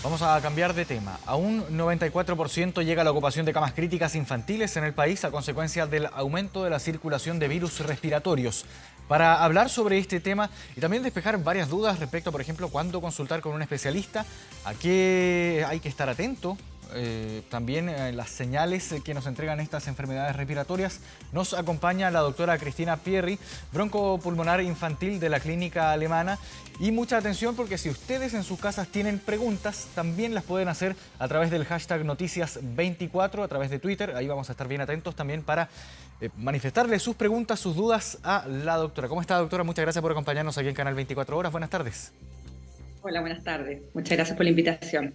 Vamos a cambiar de tema. A un 94% llega la ocupación de camas críticas infantiles en el país a consecuencia del aumento de la circulación de virus respiratorios. Para hablar sobre este tema y también despejar varias dudas respecto a, por ejemplo, cuándo consultar con un especialista, a qué hay que estar atento, también las señales que nos entregan estas enfermedades respiratorias, nos acompaña la doctora Cristina Pierri, broncopulmonar infantil de la Clínica Alemana. Y mucha atención porque si ustedes en sus casas tienen preguntas, también las pueden hacer a través del hashtag Noticias24, a través de Twitter. Ahí vamos a estar bien atentos también para manifestarle sus preguntas, sus dudas a la doctora. ¿Cómo está, doctora? Muchas gracias por acompañarnos aquí en Canal 24 Horas. Buenas tardes. Hola, buenas tardes. Muchas gracias por la invitación.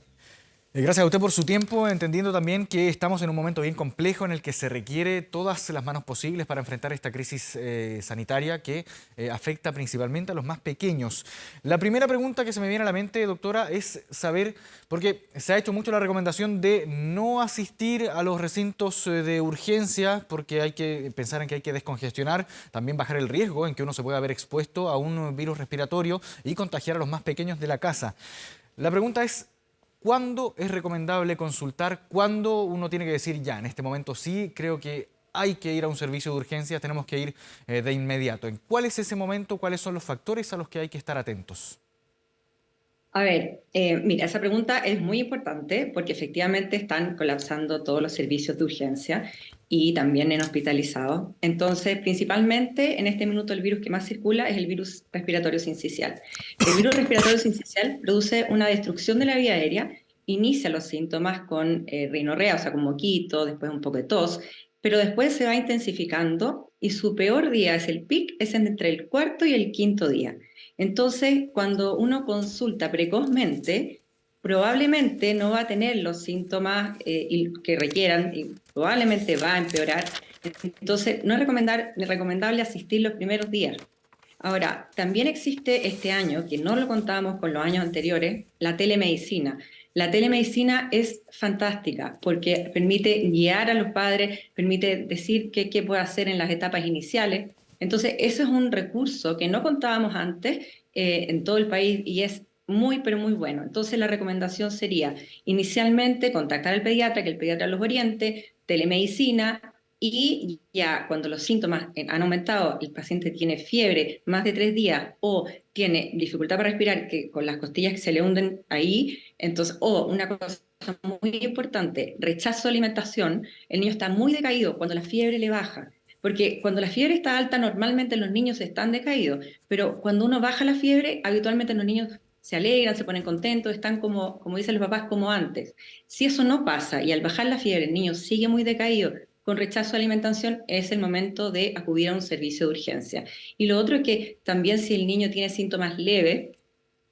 Gracias a usted por su tiempo, entendiendo también que estamos en un momento bien complejo en el que se requiere todas las manos posibles para enfrentar esta crisis sanitaria que afecta principalmente a los más pequeños. La primera pregunta que se me viene a la mente, doctora, es saber, porque se ha hecho mucho la recomendación de no asistir a los recintos de urgencia porque hay que pensar en que hay que descongestionar, también bajar el riesgo en que uno se pueda ver expuesto a un virus respiratorio y contagiar a los más pequeños de la casa. La pregunta es, ¿cuándo es recomendable consultar? ¿Cuándo uno tiene que decir ya, en este momento sí, creo que hay que ir a un servicio de urgencias, tenemos que ir de inmediato? ¿En cuál es ese momento? ¿Cuáles son los factores a los que hay que estar atentos? A ver, mira, esa pregunta es muy importante porque efectivamente están colapsando todos los servicios de urgencia y también en hospitalizados. Entonces, principalmente en este minuto el virus que más circula es el virus respiratorio sincicial. El virus respiratorio sincicial produce una destrucción de la vía aérea, inicia los síntomas con rinorrea, o sea, con moquito, después un poco de tos, pero después se va intensificando y su peor día es el pic, es entre el cuarto y el quinto día. Entonces, cuando uno consulta precozmente, probablemente no va a tener los síntomas que requieran y probablemente va a empeorar. Entonces, no es recomendable asistir los primeros días. Ahora, también existe este año, que no lo contábamos con los años anteriores, la telemedicina. La telemedicina es fantástica porque permite guiar a los padres, permite decir qué puede hacer en las etapas iniciales. Entonces, eso es un recurso que no contábamos antes en todo el país y es muy, pero muy bueno. Entonces, la recomendación sería inicialmente contactar al pediatra, que el pediatra los oriente, telemedicina, y ya cuando los síntomas han aumentado, el paciente tiene fiebre más de 3 días o tiene dificultad para respirar, que con las costillas que se le hunden ahí, entonces, o una cosa muy importante, rechazo a alimentación, el niño está muy decaído cuando la fiebre le baja. Porque cuando la fiebre está alta, normalmente los niños están decaídos, pero cuando uno baja la fiebre, habitualmente los niños se alegran, se ponen contentos, están como dicen los papás, como antes. Si eso no pasa y al bajar la fiebre el niño sigue muy decaído, con rechazo a alimentación, es el momento de acudir a un servicio de urgencia. Y lo otro es que también si el niño tiene síntomas leves,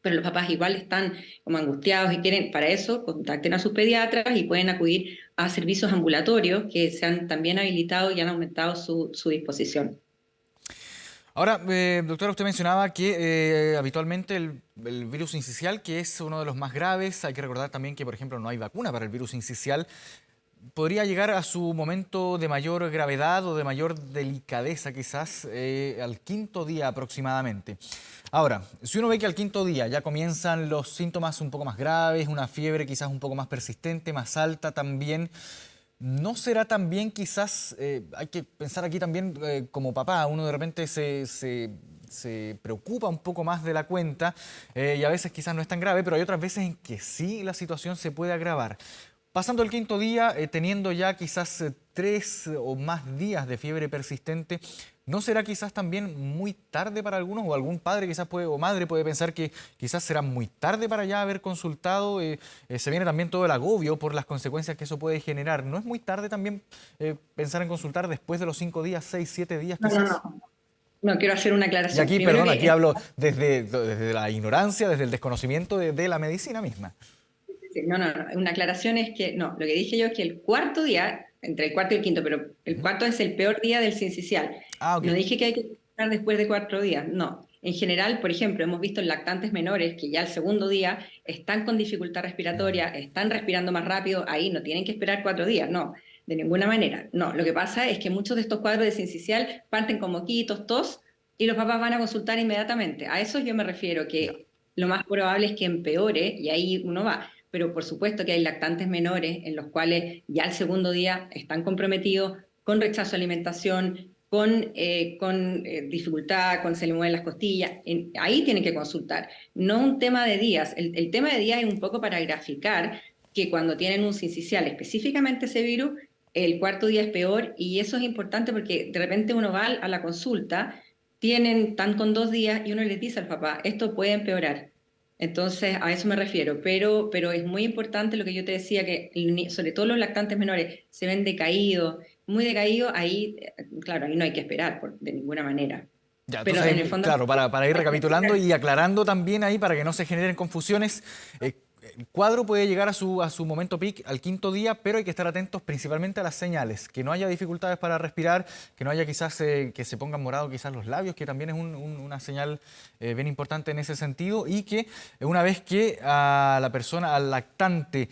pero los papás igual están como angustiados y quieren, para eso, contacten a sus pediatras y pueden acudir a servicios ambulatorios que se han también habilitado y han aumentado su disposición. Ahora, doctora, usted mencionaba que habitualmente el virus sincicial, que es uno de los más graves, hay que recordar también que, por ejemplo, no hay vacuna para el virus sincicial, podría llegar a su momento de mayor gravedad o de mayor delicadeza quizás al quinto día aproximadamente. Ahora, si uno ve que al quinto día ya comienzan los síntomas un poco más graves, una fiebre quizás un poco más persistente, más alta también, ¿no será también quizás, hay que pensar aquí también como papá, uno de repente se preocupa un poco más de la cuenta y a veces quizás no es tan grave, pero hay otras veces en que sí la situación se puede agravar? Pasando el quinto día, teniendo ya quizás 3 o más días de fiebre persistente, ¿no será quizás también muy tarde para algunos? O algún padre quizás puede, o madre puede pensar que quizás será muy tarde para ya haber consultado. Se viene también todo el agobio por las consecuencias que eso puede generar. ¿No es muy tarde también pensar en consultar después de los 5 días, 6, 7 días No, no, quizás? no. No, quiero hacer una Y aclaración. aquí, Primero perdón, aquí que hablo desde la ignorancia, desde el desconocimiento de la medicina misma. sí, no, no, no. Una aclaración es que, no, lo que dije yo es que el cuarto día, entre el cuarto y el quinto, pero el Ujú. cuarto es el peor día del sincicial. Ah, ok. No dije que hay que estar después de 4 días, no. En general, por ejemplo, hemos visto en lactantes menores que ya el segundo día están con dificultad Mm. respiratoria, están respirando más rápido, ahí no tienen que esperar 4 días, no, de ninguna manera. No, lo que pasa es que muchos de estos cuadros de sincicial parten con moquitos, tos, y los papás van a consultar inmediatamente. A eso yo me refiero, Ya. que lo más probable es que empeore y ahí uno va. pero por supuesto que hay lactantes menores en los cuales ya el segundo día están comprometidos con rechazo a alimentación, con dificultad, con se le mueven las costillas. Ahí tienen que consultar. No un tema de días. El tema de días es un poco para graficar que cuando tienen un sincicial, específicamente ese virus, el cuarto día es peor, y eso es importante porque de repente uno va a la consulta, están con 2 días y uno les dice al papá, esto puede empeorar. Entonces, a eso me refiero, pero es muy importante lo que yo te decía, que sobre todo los lactantes menores se ven decaídos, muy decaídos, ahí, claro, ahí no hay que esperar de ninguna manera. Ya, Pero entonces, en el fondo, claro, para ir recapitulando y aclarando también ahí, para que no se generen confusiones, el cuadro puede llegar a su momento peak al quinto día, pero hay que estar atentos principalmente a las señales, que no haya dificultades para respirar, que no haya quizás que se pongan morados quizás los labios, que también es una señal bien importante en ese sentido, y que una vez que a la persona, al lactante,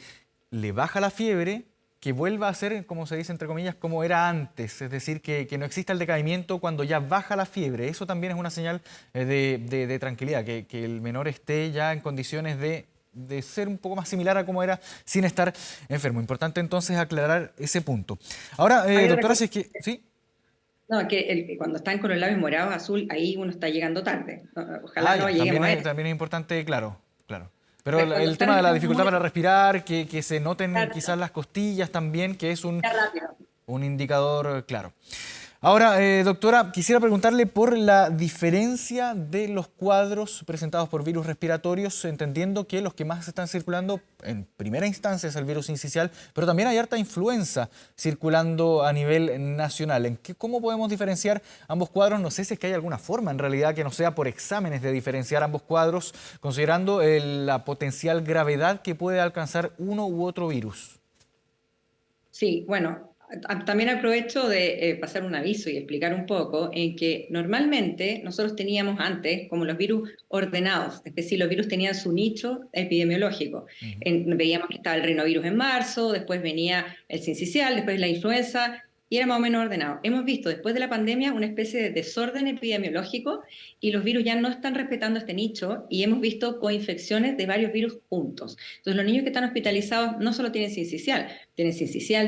le baja la fiebre, que vuelva a ser, como se dice entre comillas, como era antes, es decir, que no exista el decaimiento cuando ya baja la fiebre. Eso también es una señal de tranquilidad, que el menor esté ya en condiciones de ser un poco más similar a como era sin estar enfermo. Importante entonces aclarar ese punto. Ahora, hay otra doctora, cosa. si es que... ¿Sí? No, que cuando están con los labios morados, azul, ahí uno está llegando tarde. Ojalá Ah, no ya, lleguemos a eso. también es importante, claro, claro. Pero Pero cuando el tema están de la dificultad muy para respirar, que se noten tarde, quizás las costillas también, que es rápido. un indicador claro. Ahora, doctora, quisiera preguntarle por la diferencia de los cuadros presentados por virus respiratorios, entendiendo que los que más están circulando en primera instancia es el virus incisional, pero también hay harta influenza circulando a nivel nacional. ¿Cómo podemos diferenciar ambos cuadros? No sé si es que hay alguna forma en realidad que no sea por exámenes de diferenciar ambos cuadros, considerando la potencial gravedad que puede alcanzar uno u otro virus. Sí, bueno, también aprovecho de pasar un aviso y explicar un poco en que normalmente nosotros teníamos antes como los virus ordenados, es decir, los virus tenían su nicho epidemiológico. Ujú. Veíamos que estaba el rinovirus en marzo, después venía el sincicial, después la influenza, y era más o menos ordenado. Hemos visto después de la pandemia una especie de desorden epidemiológico y los virus ya no están respetando este nicho y hemos visto coinfecciones de varios virus juntos. Entonces los niños que están hospitalizados no solo tienen sincicial,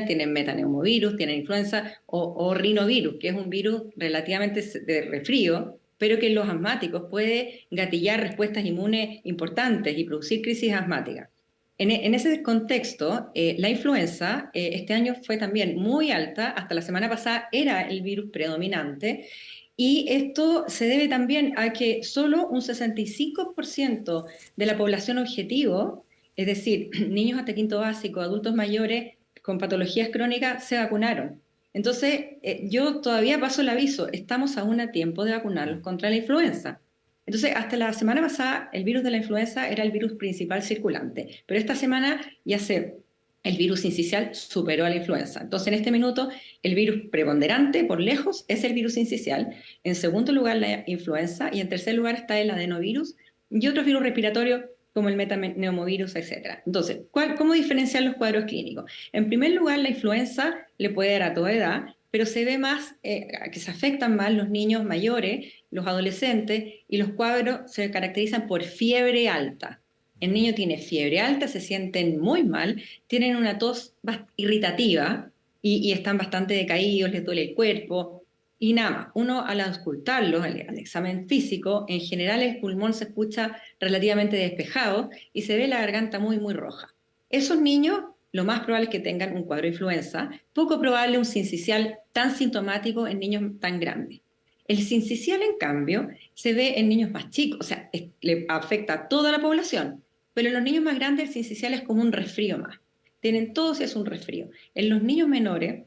tienen metaneumovirus, tienen influenza o rinovirus, que es un virus relativamente de resfrío, pero que en los asmáticos puede gatillar respuestas inmunes importantes y producir crisis asmáticas. En ese contexto, la influenza este año fue también muy alta, hasta la semana pasada era el virus predominante, y esto se debe también a que solo un 65% de la población objetivo, es decir, niños hasta quinto básico, adultos mayores con patologías crónicas, se vacunaron. Entonces, yo todavía paso el aviso, estamos aún a tiempo de vacunarlos contra la influenza. Entonces, hasta la semana pasada, el virus de la influenza era el virus principal circulante, pero esta semana el virus incisional superó a la influenza. Entonces, en este minuto, el virus preponderante por lejos es el virus incisional, en segundo lugar la influenza, y en tercer lugar está el adenovirus y otros virus respiratorios como el metaneumovirus, etc. Entonces, ¿cómo diferenciar los cuadros clínicos? En primer lugar, la influenza le puede dar a toda edad, pero se ve más, que se afectan más los niños mayores, los adolescentes, y los cuadros se caracterizan por fiebre alta. El niño tiene fiebre alta, se sienten muy mal, tienen una tos irritativa y están bastante decaídos, les duele el cuerpo. Y nada más, uno al auscultarlos, al examen físico, en general el pulmón se escucha relativamente despejado y se ve la garganta muy, muy roja. Esos niños, lo más probable es que tengan un cuadro de influenza, poco probable un sincicial tan sintomático en niños tan grandes. El sincicial, en cambio, se ve en niños más chicos, o sea, le afecta a toda la población, pero en los niños más grandes el sincicial es como un resfrío más. Tienen todos y es un resfrío. En los niños menores,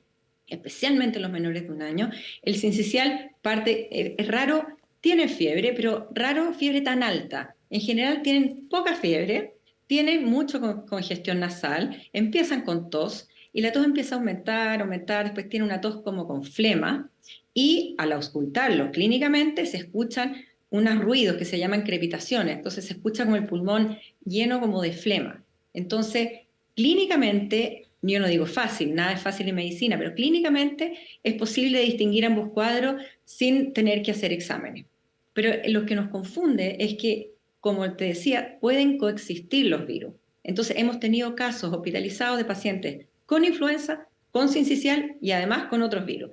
especialmente los menores de 1 año, el sincicial es raro, tienen fiebre, pero raro fiebre tan alta. En general tienen poca fiebre, tienen mucho congestión nasal, empiezan con tos y la tos empieza a aumentar, aumentar, después tiene una tos como con flema y al auscultarlo clínicamente se escuchan unos ruidos que se llaman crepitaciones, entonces se escucha como el pulmón lleno como de flema. Entonces, clínicamente, yo no digo fácil, nada es fácil en medicina, pero clínicamente es posible distinguir ambos cuadros sin tener que hacer exámenes. Pero lo que nos confunde es que, como te decía, pueden coexistir los virus. Entonces hemos tenido casos hospitalizados de pacientes con influenza, con sincicial y además con otros virus.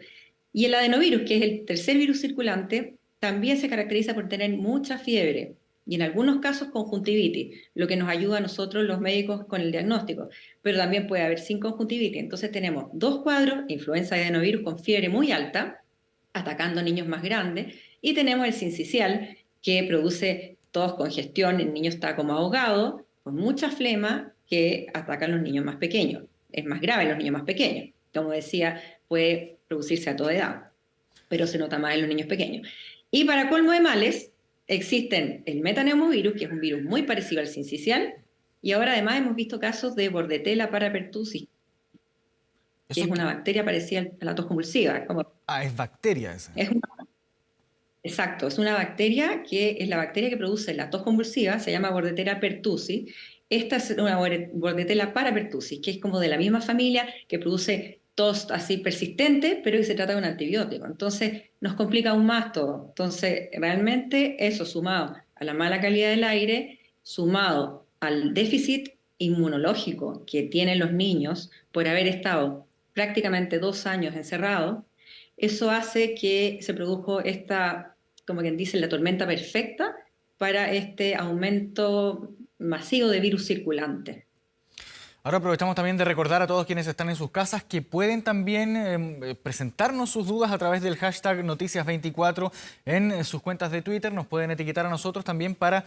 Y el adenovirus, que es el tercer virus circulante, también se caracteriza por tener mucha fiebre y en algunos casos conjuntivitis, lo que nos ayuda a nosotros los médicos con el diagnóstico, pero también puede haber sin conjuntivitis. Entonces tenemos dos cuadros, influenza y adenovirus con fiebre muy alta, atacando a niños más grandes, y tenemos el sincicial, que produce tos, congestión, el niño está como ahogado, con mucha flema, que ataca a los niños más pequeños. Es más grave en los niños más pequeños. Como decía, puede producirse a toda edad, pero se nota más en los niños pequeños. Y para colmo de males, existen el metaneumovirus, que es un virus muy parecido al sincicial, y ahora además hemos visto casos de Bordetella parapertussis, que es Eso, una bacteria parecida a la tos convulsiva. es bacteria esa. Es exacto, es una bacteria que es la bacteria que produce la tos convulsiva, se llama Bordetella pertussis. Esta es una Bordetella parapertussis, que es como de la misma familia, que produce tos así persistente, pero que se trata de un antibiótico. Entonces, nos complica aún más todo. Entonces, realmente eso sumado a la mala calidad del aire, sumado al déficit inmunológico que tienen los niños por haber estado prácticamente 2 años encerrados, eso hace que se produjo esta, como quien dice, la tormenta perfecta para este aumento masivo de virus circulante. Ahora aprovechamos también de recordar a todos quienes están en sus casas que pueden también presentarnos sus dudas a través del hashtag Noticias24 en sus cuentas de Twitter. Nos pueden etiquetar a nosotros también para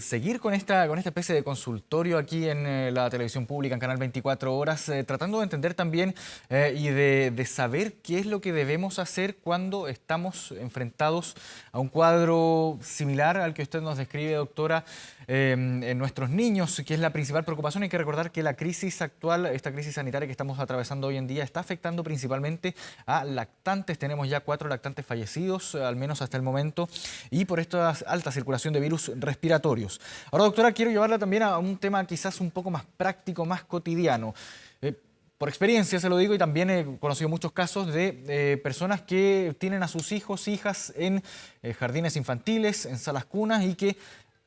seguir con esta especie de consultorio aquí en la televisión pública, en Canal 24 Horas, tratando de entender también y de saber qué es lo que debemos hacer cuando estamos enfrentados a un cuadro similar al que usted nos describe, doctora, en nuestros niños, que es la principal preocupación. Hay que recordar que la crisis actual, esta crisis sanitaria que estamos atravesando hoy en día, está afectando principalmente a lactantes. Tenemos ya 4 lactantes fallecidos, al menos hasta el momento, y por esta alta circulación de virus respiratorios. Ahora, doctora, quiero llevarla también a un tema quizás un poco más práctico, más cotidiano. Por experiencia se lo digo, y también he conocido muchos casos de personas que tienen a sus hijos, hijas en jardines infantiles, en salas cunas, y que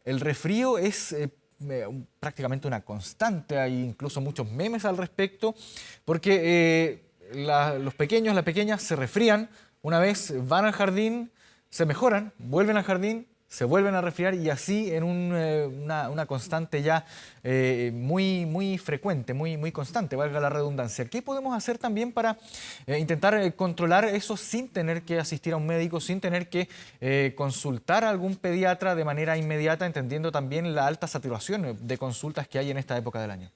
el resfrío es prácticamente una constante. Hay incluso muchos memes al respecto, porque los pequeños, las pequeñas se resfrían, una vez van al jardín, se mejoran, vuelven al jardín, se vuelven a resfriar, y así en una constante ya muy frecuente, muy constante, valga la redundancia. ¿Qué podemos hacer también para intentar controlar eso sin tener que asistir a un médico, sin tener que consultar a algún pediatra de manera inmediata, entendiendo también la alta saturación de consultas que hay en esta época del año?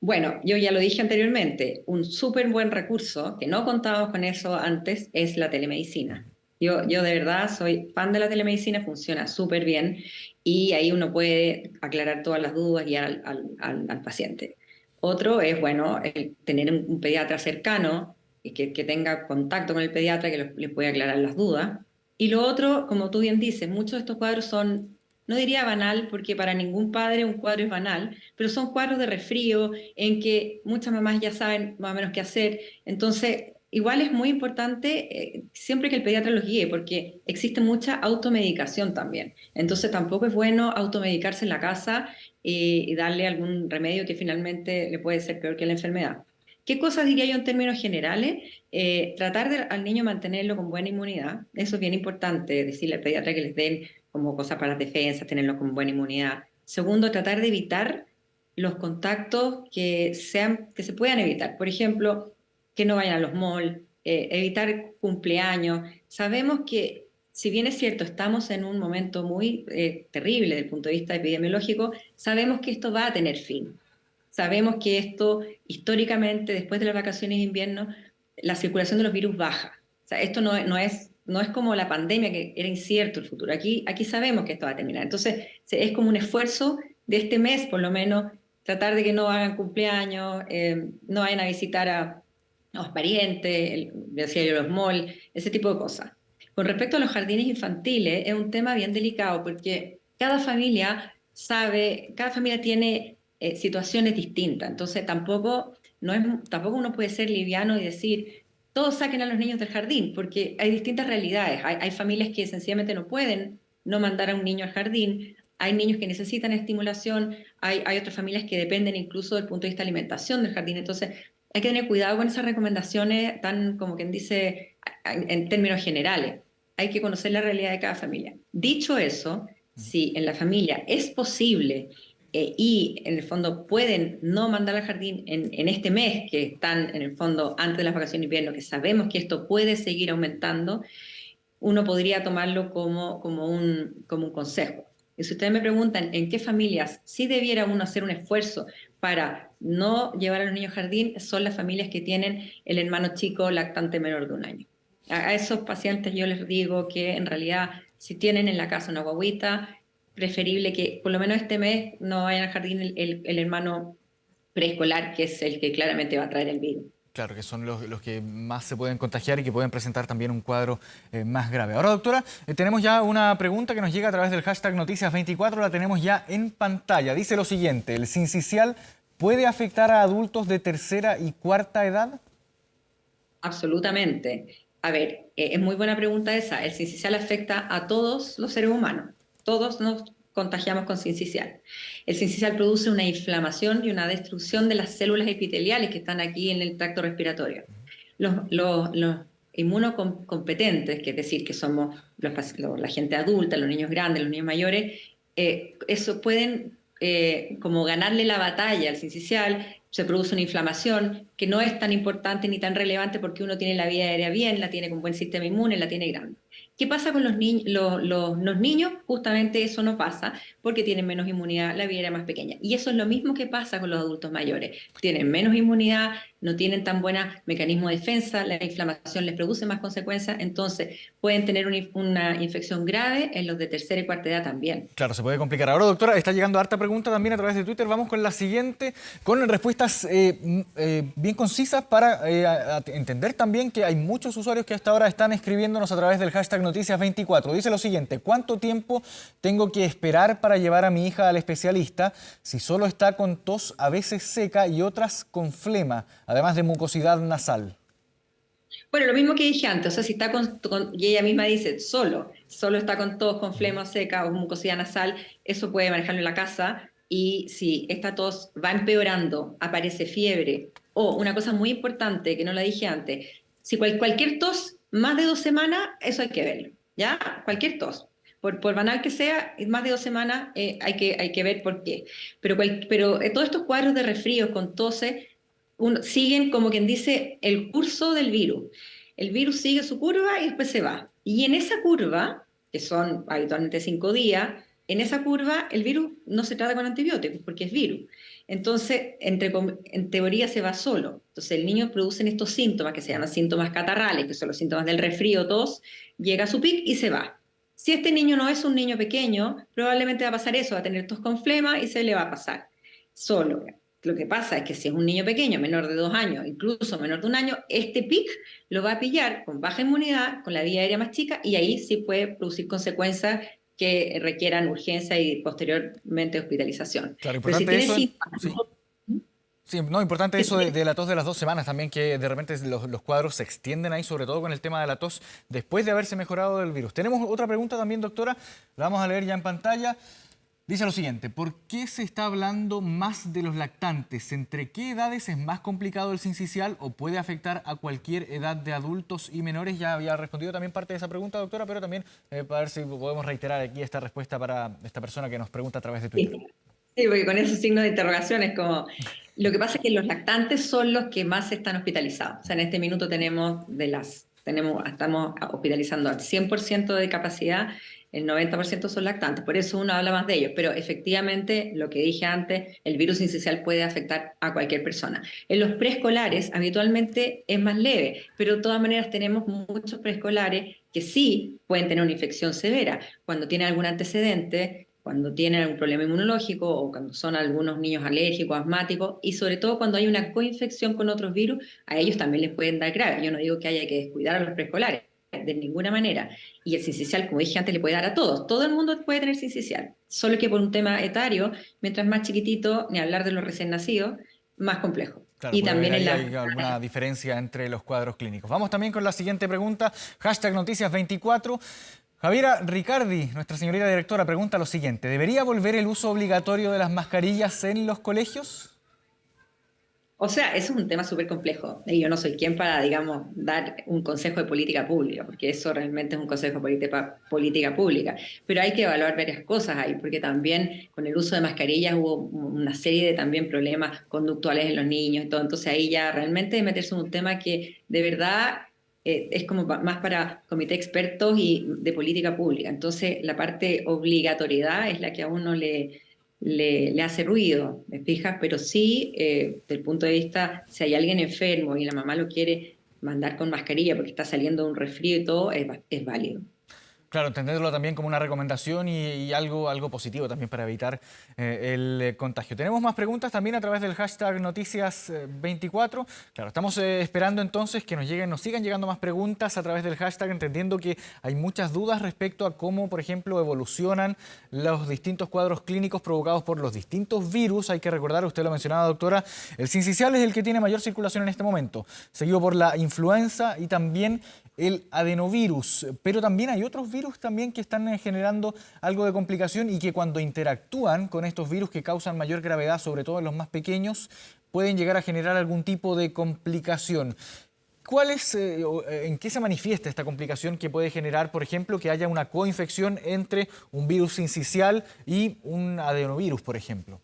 Bueno, yo ya lo dije anteriormente, un súper buen recurso, que no contábamos con eso antes, es la telemedicina. Yo de verdad soy fan de la telemedicina, funciona súper bien y ahí uno puede aclarar todas las dudas y al paciente. Otro es, bueno, el tener un pediatra cercano y que tenga contacto con el pediatra que le puede aclarar las dudas. Y lo otro, como tú bien dices, muchos de estos cuadros son, no diría banal, porque para ningún padre un cuadro es banal, pero son cuadros de resfrío en que muchas mamás ya saben más o menos qué hacer. Entonces, igual es muy importante siempre que el pediatra los guíe, porque existe mucha automedicación también. Entonces, tampoco es bueno automedicarse en la casa y darle algún remedio que finalmente le puede ser peor que la enfermedad. ¿Qué cosas diría yo en términos generales? Tratar al niño mantenerlo con buena inmunidad. Eso es bien importante, decirle al pediatra que les den como cosas para las defensas, tenerlo con buena inmunidad. Segundo, tratar de evitar los contactos que se puedan evitar. Por ejemplo, que no vayan a los malls, evitar cumpleaños. Sabemos que, si bien es cierto, estamos en un momento muy terrible desde el punto de vista epidemiológico, sabemos que esto va a tener fin. Sabemos que esto, históricamente, después de las vacaciones de invierno, la circulación de los virus baja. O sea, esto no es como la pandemia, que era incierto el futuro. Aquí sabemos que esto va a terminar. Entonces, es como un esfuerzo de este mes, por lo menos, tratar de que no hagan cumpleaños, no vayan a visitar a los parientes, decía yo, los malls, ese tipo de cosas. Con respecto a los jardines infantiles, es un tema bien delicado porque cada familia tiene situaciones distintas. Entonces, tampoco uno puede ser liviano y decir, todos saquen a los niños del jardín, porque hay distintas realidades. Hay familias que sencillamente no pueden no mandar a un niño al jardín. hay niños que necesitan estimulación, hay otras familias que dependen incluso del punto de vista de alimentación del jardín. Entonces, hay que tener cuidado con esas recomendaciones tan, como quien dice, en términos generales. Hay que conocer la realidad de cada familia. Dicho eso, si en la familia es posible y en el fondo pueden no mandar al jardín en este mes, que están en el fondo antes de las vacaciones de invierno, que sabemos que esto puede seguir aumentando, uno podría tomarlo como un consejo. Y si ustedes me preguntan en qué familias sí debiera uno hacer un esfuerzo para no llevar a los niños al jardín, son las familias que tienen el hermano chico lactante menor de 1 año. A esos pacientes yo les digo que en realidad si tienen en la casa una guagüita, preferible que por lo menos este mes no vayan al jardín el hermano preescolar, que es el que claramente va a traer el virus. Claro, que son los que más se pueden contagiar y que pueden presentar también un cuadro más grave. Ahora, doctora, tenemos ya una pregunta que nos llega a través del hashtag Noticias24, la tenemos ya en pantalla. Dice lo siguiente: ¿el sincicial puede afectar a adultos de tercera y cuarta edad? Absolutamente. A ver, es muy buena pregunta esa. El sincicial afecta a todos los seres humanos. Todos nos contagiamos con sincicial. El sincicial produce una inflamación y una destrucción de las células epiteliales que están aquí en el tracto respiratorio. Los inmunocompetentes, que es decir, que somos la gente adulta, los niños grandes, los niños mayores, eso pueden como ganarle la batalla al sincicial. Se produce una inflamación que no es tan importante ni tan relevante porque uno tiene la vía aérea bien, la tiene con buen sistema inmune, la tiene grande. ¿Qué pasa con los niños? Justamente eso no pasa porque tienen menos inmunidad, la vía aérea más pequeña. Y eso es lo mismo que pasa con los adultos mayores. Tienen menos inmunidad, no tienen tan buen mecanismo de defensa, la inflamación les produce más consecuencias, entonces pueden tener una infección grave en los de tercera y cuarta edad también. Claro, se puede complicar. Ahora, doctora, está llegando harta pregunta también a través de Twitter. Vamos con la siguiente, con respuestas bien concisas para entender también que hay muchos usuarios que hasta ahora están escribiéndonos a través del hashtag Noticias24. Dice lo siguiente: ¿cuánto tiempo tengo que esperar para llevar a mi hija al especialista si solo está con tos a veces seca y otras con flema, además de mucosidad nasal? Bueno, lo mismo que dije antes, o sea, si está y ella misma dice solo está con tos, con flema seca o mucosidad nasal, eso puede manejarlo en la casa. Y si esta tos va empeorando, aparece fiebre, o una cosa muy importante que no la dije antes, si cualquier tos más de 2 semanas, eso hay que verlo, ¿ya? Cualquier tos. Por banal que sea, más de 2 semanas hay que ver por qué. Pero todos estos cuadros de resfríos con toses siguen, como quien dice, el curso del virus. El virus sigue su curva y después se va. Y en esa curva, que son habitualmente 5 días, en esa curva el virus no se trata con antibióticos porque es virus. Entonces, en teoría se va solo. Entonces el niño produce estos síntomas que se llaman síntomas catarrales, que son los síntomas del resfrío, tos, llega a su pic y se va. Si este niño no es un niño pequeño, probablemente va a pasar eso, va a tener tos con flema y se le va a pasar solo. Lo que pasa es que si es un niño pequeño, menor de 2 años, incluso menor de 1 año, este pic lo va a pillar con baja inmunidad, con la vía aérea más chica, y ahí sí puede producir consecuencias que requieran urgencia y posteriormente hospitalización. Claro, Pero si importante tiene eso. síntomas, Sí. Sí, no, importante que eso de la tos de las 2 semanas también, que de repente los cuadros se extienden ahí, sobre todo con el tema de la tos, después de haberse mejorado del virus. Tenemos otra pregunta también, doctora, la vamos a leer ya en pantalla. Dice lo siguiente: ¿por qué se está hablando más de los lactantes? ¿Entre qué edades es más complicado el sincicial o puede afectar a cualquier edad de adultos y menores? Ya había respondido también parte de esa pregunta, doctora, pero también para ver si podemos reiterar aquí esta respuesta para esta persona que nos pregunta a través de Twitter. Sí, porque con esos signos de interrogación es como... Lo que pasa es que los lactantes son los que más están hospitalizados. O sea, en este minuto estamos hospitalizando al 100% de capacidad, el 90% son lactantes, por eso uno habla más de ellos. Pero efectivamente, lo que dije antes, el virus sincicial puede afectar a cualquier persona. En los preescolares habitualmente es más leve, pero de todas maneras tenemos muchos preescolares que sí pueden tener una infección severa. Cuando tienen algún antecedente, cuando tienen algún problema inmunológico o cuando son algunos niños alérgicos, asmáticos, y sobre todo cuando hay una coinfección con otros virus, a ellos también les pueden dar grave. Yo no digo que haya que descuidar a los preescolares, de ninguna manera. Y el sincicial, como dije antes, le puede dar a todos. Todo el mundo puede tener sincicial, solo que por un tema etario, mientras más chiquitito, ni hablar de los recién nacidos, más complejo. Claro, Y también hay alguna diferencia entre los cuadros clínicos. Vamos también con la siguiente pregunta, hashtag Noticias24. Javiera Ricardi, nuestra señorita directora, pregunta lo siguiente. ¿Debería volver el uso obligatorio de las mascarillas en los colegios? O sea, eso es un tema súper complejo y yo no soy quien para, digamos, dar un consejo de política pública, porque eso realmente es un consejo de política pública. Pero hay que evaluar varias cosas ahí, porque también con el uso de mascarillas hubo una serie de también problemas conductuales en los niños y todo. Entonces ahí ya realmente es meterse en un tema que de verdad es como más para comité de expertos y de política pública. Entonces la parte obligatoriedad es la que a uno le hace ruido, ¿me fijas? Pero sí, desde el punto de vista, si hay alguien enfermo y la mamá lo quiere mandar con mascarilla porque está saliendo un resfrío y todo, es válido. Claro, entenderlo también como una recomendación y algo positivo también para evitar el contagio. Tenemos más preguntas también a través del hashtag Noticias24. Claro, estamos esperando entonces que nos sigan llegando más preguntas a través del hashtag, entendiendo que hay muchas dudas respecto a cómo, por ejemplo, evolucionan los distintos cuadros clínicos provocados por los distintos virus. Hay que recordar, usted lo mencionaba, doctora, el sincicial es el que tiene mayor circulación en este momento, seguido por la influenza y también el adenovirus, pero también hay otros virus también que están generando algo de complicación y que cuando interactúan con estos virus que causan mayor gravedad, sobre todo en los más pequeños, pueden llegar a generar algún tipo de complicación. ¿En qué se manifiesta esta complicación que puede generar, por ejemplo, que haya una coinfección entre un virus sincicial y un adenovirus, por ejemplo?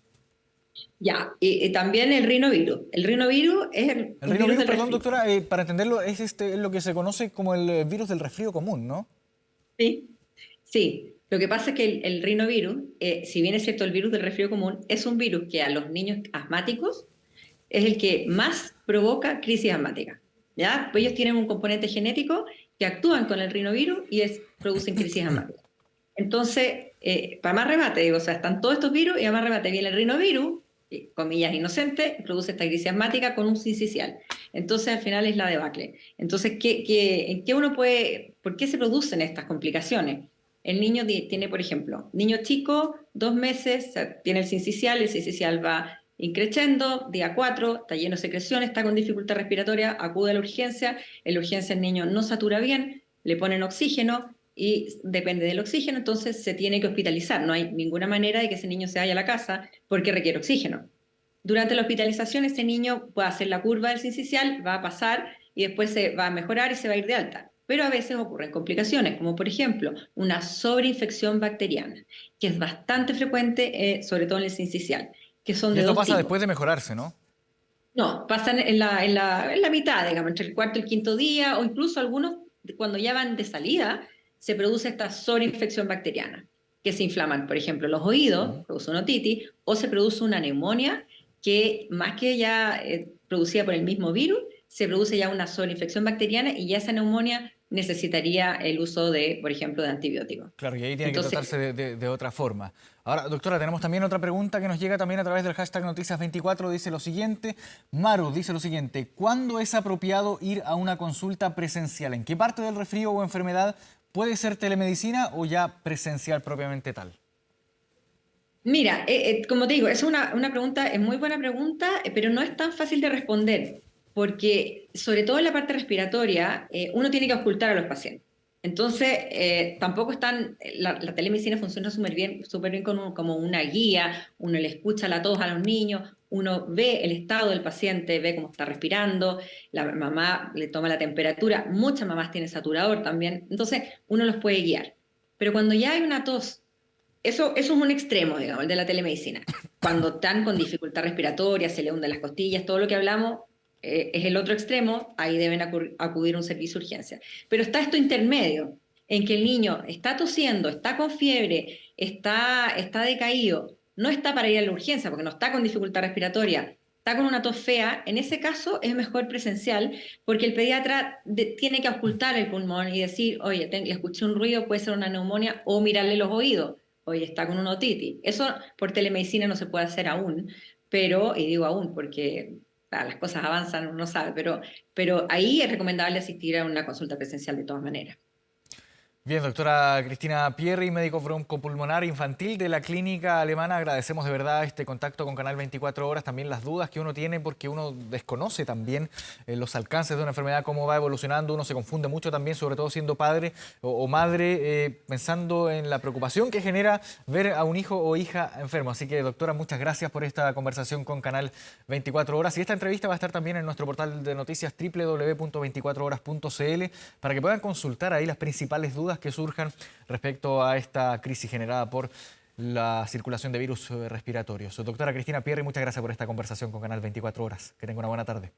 Ya, y también el rinovirus. El rinovirus es El un virus rinovirus, del perdón, resfrío. doctora, para entenderlo, es lo que se conoce como el virus del resfrío común, ¿no? Sí, sí. Lo que pasa es que el rinovirus, si bien es cierto el virus del resfrío común, es un virus que a los niños asmáticos es el que más provoca crisis asmática. ¿Ya? Pues ellos tienen un componente genético que actúan con el rinovirus y producen crisis asmáticas. Entonces, para más remate, digo, o sea, están todos estos virus y a más remate viene el rinovirus, comillas inocente, produce esta crisis asmática con un sincicial. Entonces, al final es la debacle. Entonces, ¿en qué uno puede, por qué se producen estas complicaciones? El niño tiene, por ejemplo, niño chico, 2 meses, tiene el sincicial va increciendo, día 4, está lleno de secreciones, está con dificultad respiratoria, acude a la urgencia, en la urgencia el niño no satura bien, le ponen oxígeno, y depende del oxígeno, entonces se tiene que hospitalizar. No hay ninguna manera de que ese niño se vaya a la casa porque requiere oxígeno. Durante la hospitalización, ese niño puede hacer la curva del sincicial, va a pasar y después se va a mejorar y se va a ir de alta. Pero a veces ocurren complicaciones, como por ejemplo una sobreinfección bacteriana, que es bastante frecuente, sobre todo en el sincicial, que son Y de esto dos pasa tipos. después de mejorarse, ¿no? No, pasan en la mitad, digamos, entre el cuarto y el quinto día, o incluso algunos, cuando ya van de salida, se produce esta sobreinfección bacteriana, que se inflaman, por ejemplo, los oídos, Ujú. produce una otitis, o se produce una neumonía que, más que ya producida por el mismo virus, se produce ya una sobreinfección bacteriana y ya esa neumonía necesitaría el uso de, por ejemplo, de antibióticos. Claro, y ahí tiene que Entonces, tratarse de otra forma. Ahora, doctora, tenemos también otra pregunta que nos llega también a través del hashtag Noticias24. Dice lo siguiente, Maru dice lo siguiente, ¿cuándo es apropiado ir a una consulta presencial? ¿En qué parte del resfrío o enfermedad puede ser telemedicina o ya presencial propiamente tal? mira, como te digo, es una pregunta, es muy buena pregunta, pero no es tan fácil de responder, porque sobre todo en la parte respiratoria, uno tiene que ocultar a los pacientes. Entonces, tampoco la telemedicina funciona súper bien como una guía, uno le escucha la tos a los niños, uno ve el estado del paciente, ve cómo está respirando, la mamá le toma la temperatura, muchas mamás tienen saturador también, entonces uno los puede guiar. Pero cuando ya hay una tos, eso es un extremo, digamos, el de la telemedicina. Cuando están con dificultad respiratoria, se le hunden las costillas, todo lo que hablamos es el otro extremo, ahí deben acudir a un servicio de urgencia. Pero está esto intermedio, en que el niño está tosiendo, está con fiebre, está decaído, no está para ir a la urgencia porque no está con dificultad respiratoria, está con una tos fea, en ese caso es mejor presencial porque el pediatra tiene que ocultar el pulmón y decir, oye, escuché un ruido, puede ser una neumonía, o mirarle los oídos, oye, está con una otitis. Eso por telemedicina no se puede hacer aún, pero, y digo aún porque las cosas avanzan, uno no sabe, pero ahí es recomendable asistir a una consulta presencial de todas maneras. Bien, doctora Cristina Pierri, médico broncopulmonar infantil de la clínica alemana. Agradecemos de verdad este contacto con Canal 24 Horas, también las dudas que uno tiene porque uno desconoce también los alcances de una enfermedad, cómo va evolucionando. Uno se confunde mucho también, sobre todo siendo padre o madre, pensando en la preocupación que genera ver a un hijo o hija enfermo. Así que, doctora, muchas gracias por esta conversación con Canal 24 Horas. Y esta entrevista va a estar también en nuestro portal de noticias www.24horas.cl para que puedan consultar ahí las principales dudas que surjan respecto a esta crisis generada por la circulación de virus respiratorios. Doctora Cristina Pierri, muchas gracias por esta conversación con Canal 24 Horas. Que tenga una buena tarde.